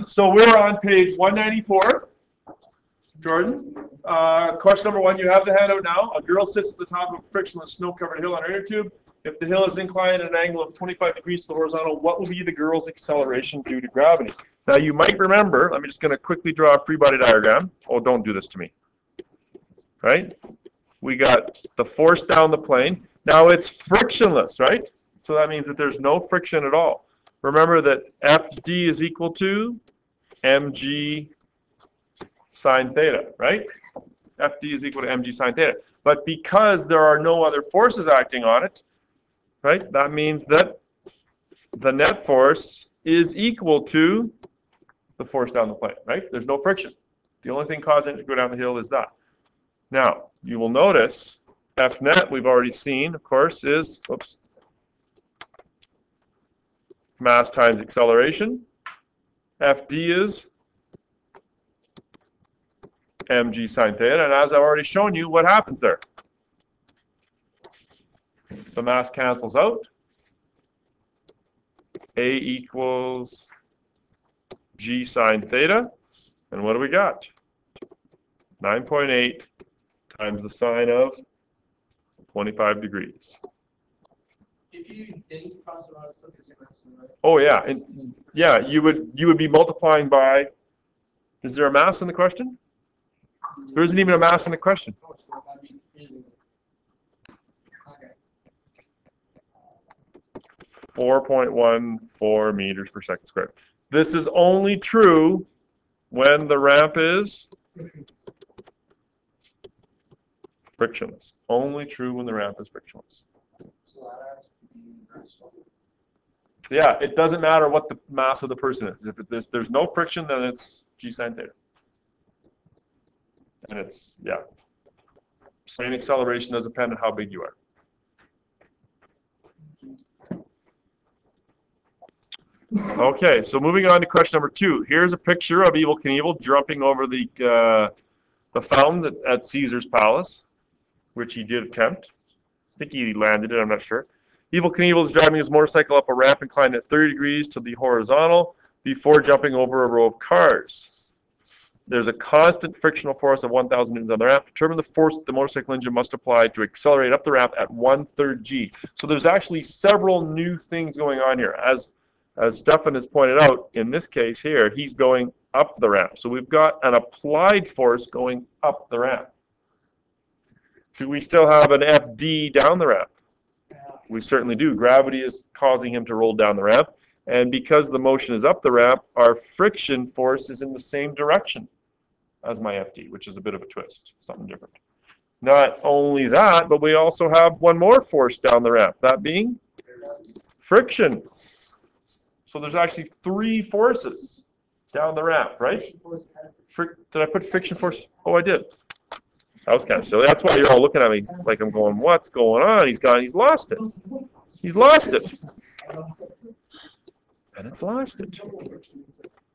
So we're on page 194. Jordan, question number 1, you have the handout now. A girl sits at the top of a frictionless snow-covered hill on her inner tube. If the hill is inclined at an angle of 25 degrees to the horizontal, what will be the girl's acceleration due to gravity? Now you might remember, I'm just going to quickly draw a free body diagram. Oh, don't do this to me. Right? We got the force down the plane. Now it's frictionless, right? So that means that there's no friction at all. Remember that FD is equal to mg sine theta, right? FD is equal to mg sine theta. But because there are no other forces acting on it, right, that means that the net force is equal to the force down the plane, right? There's no friction. The only thing causing it to go down the hill is that. Now, you will notice F net, we've already seen, of course, is, oops, mass times acceleration. FD is mg sine theta, and as I've already shown you, what happens there? The mass cancels out. A equals g sine theta, and what do we got? 9.8 times the sine of 25 degrees. If you didn't cross it out, it's still the same answer, right? Oh yeah, and yeah, you would be multiplying by. Is there a mass in the question? There isn't even a mass in the question. Oh, so that'd be really- Okay. 4.14 meters per second squared. This is only true when the ramp is frictionless. Only true when the ramp is frictionless. So that has to be universal. Yeah, it doesn't matter what the mass of the person is. If there's no friction, then it's g sine theta. And it's, yeah. Same acceleration doesn't depend on how big you are. Okay, so moving on to question number 2. Here's a picture of Evel Knievel jumping over the fountain at Caesar's Palace, which he did attempt. I think he landed it, I'm not sure. Evel Knievel is driving his motorcycle up a ramp inclined at 30 degrees to the horizontal before jumping over a row of cars. There's a constant frictional force of 1,000 newtons on the ramp. Determine the force that the motorcycle engine must apply to accelerate up the ramp at 1/3 g. So there's actually several new things going on here. As Stefan has pointed out, in this case here, he's going up the ramp. So we've got an applied force going up the ramp. Do we still have an FD down the ramp? We certainly do. Gravity is causing him to roll down the ramp. And because the motion is up the ramp, our friction force is in the same direction as my FD, which is a bit of a twist, something different. Not only that, but we also have one more force down the ramp, that being friction. So there's actually 3 forces down the ramp, right? Did I put friction force? Oh, I did. That was kind of silly. That's why you're all looking at me like I'm going, what's going on? He's lost it. He's lost it. And it's lost it.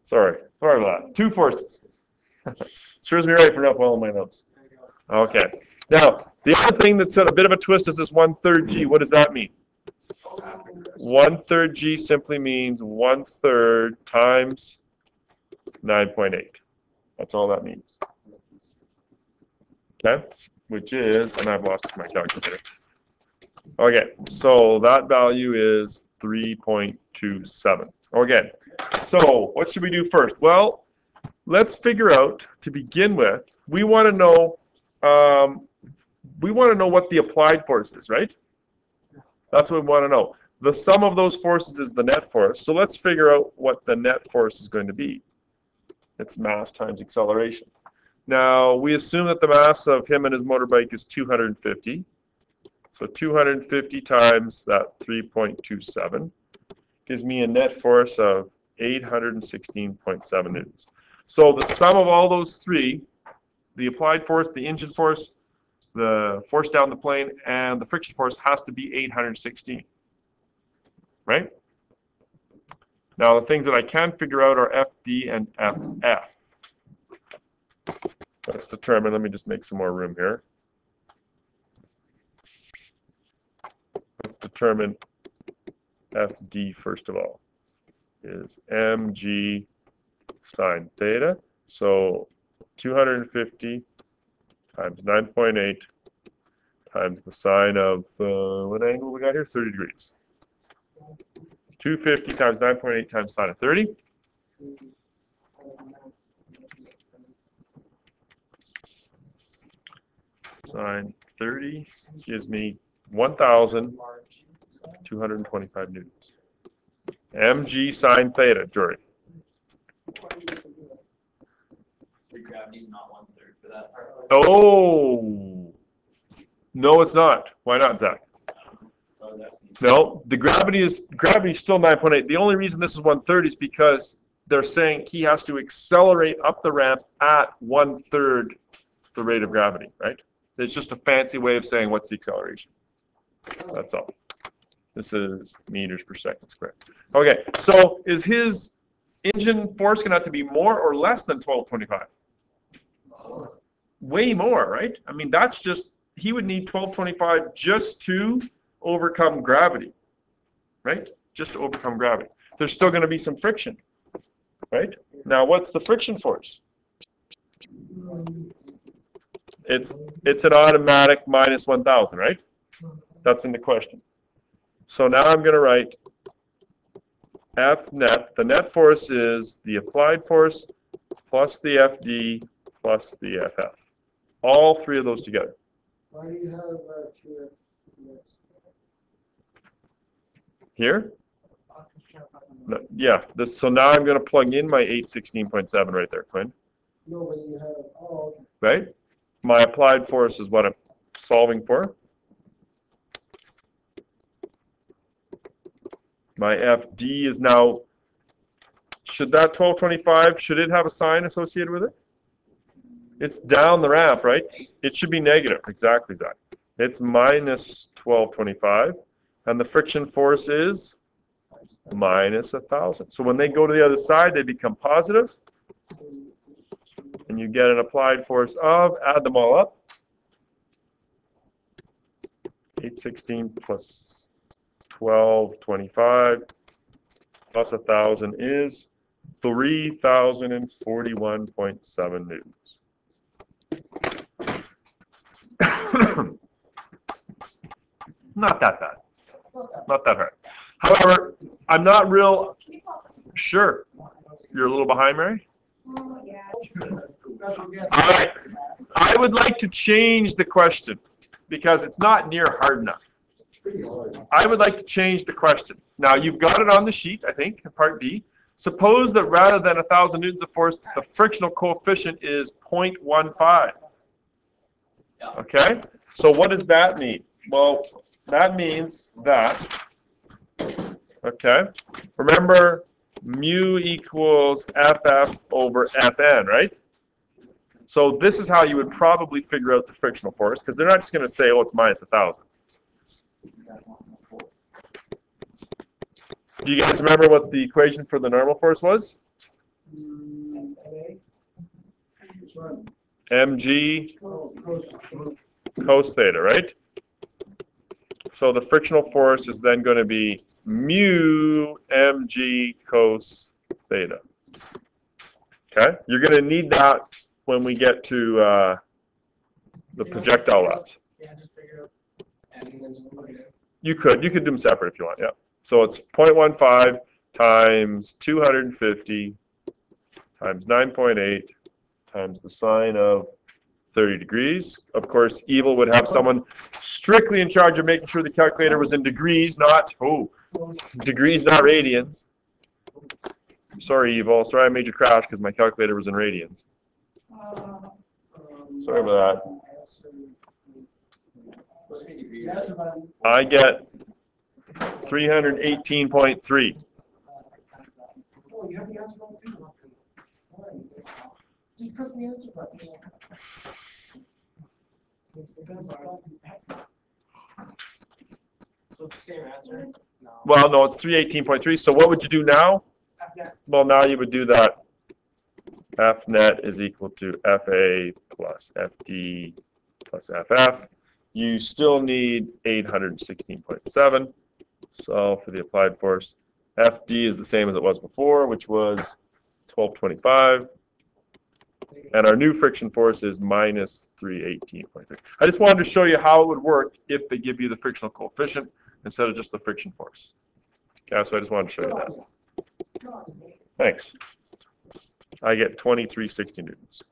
Sorry about that. 2 forces. Serves me right for not following my notes. Okay. Now, the other thing that's a bit of a twist is this 1/3 g. What does that mean? 1/3 g simply means 1/3 times 9.8. That's all that means. Okay? Which is, and I've lost my calculator. Okay, so that value is 3.27. Okay, so what should we do first? Well, let's figure out, to begin with, we want to know what the applied force is, right? That's what we want to know. The sum of those forces is the net force. So let's figure out what the net force is going to be. It's mass times acceleration. Now, we assume that the mass of him and his motorbike is 250. So 250 times that 3.27 gives me a net force of 816.7 newtons. So the sum of all those 3, the applied force, the engine force, the force down the plane, and the friction force has to be 816. Right? Now the things that I can figure out are FD and FF. Let's determine, let me just make some more room here. Let's determine FD first of all. Is mg sine theta. So 250 times 9.8 times the sine of, what angle we got here? 30 degrees. 250 times 9.8 times sine of 30. Sine 30 gives me 1,225 newtons. mg sine theta, Jory. Your gravity's not 1/3 for that. Oh, no, it's not. Why not, Zach? No, the gravity is still 9.8. The only reason this is 1/3 is because they're saying he has to accelerate up the ramp at 1/3 the rate of gravity, right? It's just a fancy way of saying what's the acceleration. That's all. This is meters per second squared. Okay, so is his engine force going to have to be more or less than 1225? Way more, right? I mean, that's just, he would need 1225 just to overcome gravity, right? Just to overcome gravity. There's still going to be some friction, right? Now, what's the friction force? It's an automatic minus 1,000, right? That's in the question. So now I'm going to write F net. The net force is the applied force plus the FD plus the FF. All three of those together. Why do you have two Fs? Here? No, yeah. So now I'm going to plug in my 816.7 right there, Quinn. No, but you have, oh, okay. Right? My applied force is what I'm solving for. My FD is now, should that 1225, should it have a sign associated with it? It's down the ramp, right? It should be negative, exactly that. It's minus 1225, and the friction force is minus 1,000. So when they go to the other side, they become positive, and you get an applied force of, add them all up, 816 plus 1225 plus 1,000 is 3,041.7 newtons. Not that bad. Not that hard. However, I'm not real sure. You're a little behind, Mary? Oh, yeah. All right. I would like to change the question because it's not near hard enough. I would like to change the question. Now, you've got it on the sheet, I think, in part B. Suppose that rather than 1,000 newtons of force, the frictional coefficient is 0.15. Okay? So what does that mean? Well, that means that, okay, remember mu equals FF over FN, right? So this is how you would probably figure out the frictional force, because they're not just going to say, oh, it's minus 1,000. Do you guys remember what the equation for the normal force was? mg cos theta, right? So the frictional force is then going to be mu mg cos theta. Okay? You're going to need that when we get to the projectile left. Yeah, just figure out. And then just look at it. You could do them separate if you want, yeah. So it's 0.15 times 250 times 9.8 times the sine of 30 degrees. Of course, Evil would have someone strictly in charge of making sure the calculator was in degrees, not, degrees, not radians. Sorry, Evil. Sorry I made you crash because my calculator was in radians. Sorry about that. I get 318.3. Oh, you have the answer wrong too. Just press the answer button. So it's the same answer? No. Well, no, it's 318.3. So what would you do now? Well, now you would do that F net is equal to FA plus FD plus FF. You still need 816.7. So for the applied force, FD is the same as it was before, which was 1225. And our new friction force is minus 318.3. I just wanted to show you how it would work if they give you the frictional coefficient instead of just the friction force. Okay, so I just wanted to show you that. Thanks. I get 2360 newtons.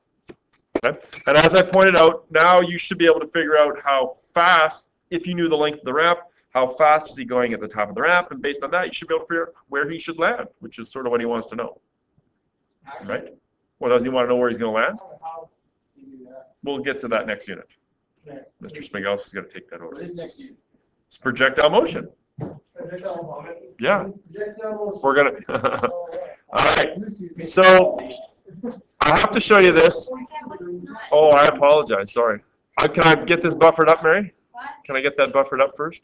Okay? And as I pointed out, now you should be able to figure out how fast, if you knew the length of the ramp, how fast is he going at the top of the ramp, and based on that, you should be able to figure out where he should land, which is sort of what he wants to know. Right? Well, doesn't he want to know where he's going to land? How do you do that? We'll get to that next unit. Okay. Mr. Smigelski's going to take that What over. is next year? It's projectile motion. Yeah, we're going to. All right. So I have to show you this. Oh, I apologize. Sorry. Can I get this buffered up, Mary? What? Can I get that buffered up first?